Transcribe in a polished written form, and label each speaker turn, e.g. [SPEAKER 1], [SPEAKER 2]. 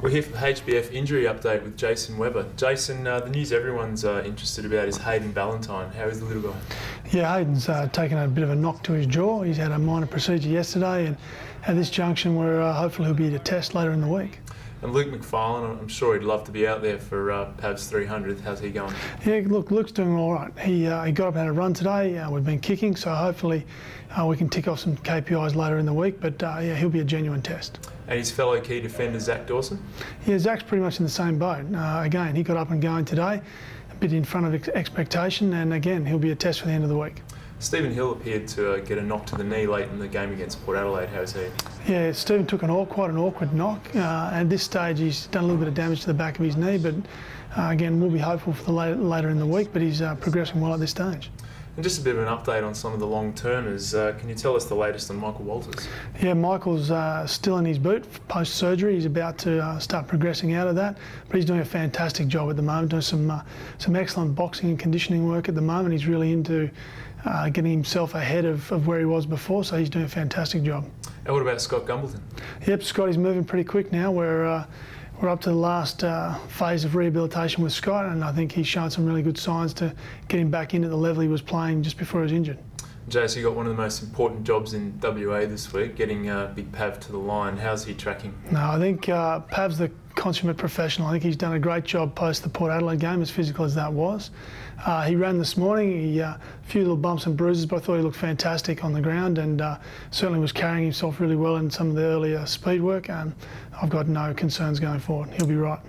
[SPEAKER 1] We're here for the HBF injury update with Jason Webber. Jason, the news everyone's interested about is Hayden Ballantyne. How is the little guy?
[SPEAKER 2] Yeah, Hayden's taken a bit of a knock to his jaw. He's had a minor procedure yesterday, and at this junction we're hopefully he'll be at a test later in the week.
[SPEAKER 1] And Luke McFarlane, I'm sure he'd love to be out there for Pav's 300th. How's he going?
[SPEAKER 2] Yeah, look, Luke's doing all right. He got up and had a run today. We've been kicking, so hopefully we can tick off some KPIs later in the week, but yeah, he'll be a genuine test.
[SPEAKER 1] And his fellow key defender, Zach Dawson?
[SPEAKER 2] Yeah, Zach's pretty much in the same boat. Again, he got up and going today, a bit in front of expectation, and again, he'll be a test for the end of the week.
[SPEAKER 1] Stephen Hill appeared to get a knock to the knee late in the game against Port Adelaide. How's he?
[SPEAKER 2] Yeah, Stephen took quite an awkward knock. At this stage, he's done a little bit of damage to the back of his knee, but again, we'll be hopeful for the later in the week, but he's progressing well at this stage.
[SPEAKER 1] And just a bit of an update on some of the long-termers. Can you tell us the latest on Michael Walters?
[SPEAKER 2] Yeah, Michael's still in his boot post-surgery. He's about to start progressing out of that, but he's doing a fantastic job at the moment, doing some excellent boxing and conditioning work at the moment. He's really into getting himself ahead of where he was before, so he's doing a fantastic job.
[SPEAKER 1] And what about Scott Gumbleton?
[SPEAKER 2] Yep, Scotty's moving pretty quick now. We're up to the last phase of rehabilitation with Scott, and I think he's shown some really good signs to get him back into the level he was playing just before he was injured.
[SPEAKER 1] Jace, you got one of the most important jobs in WA this week, getting Big Pav to the line. How's he tracking?
[SPEAKER 2] No, I think Pav's the consummate professional. I think he's done a great job post the Port Adelaide game, as physical as that was. He ran this morning, a few little bumps and bruises, but I thought he looked fantastic on the ground, and certainly was carrying himself really well in some of the earlier speed work. I've got no concerns going forward. He'll be right.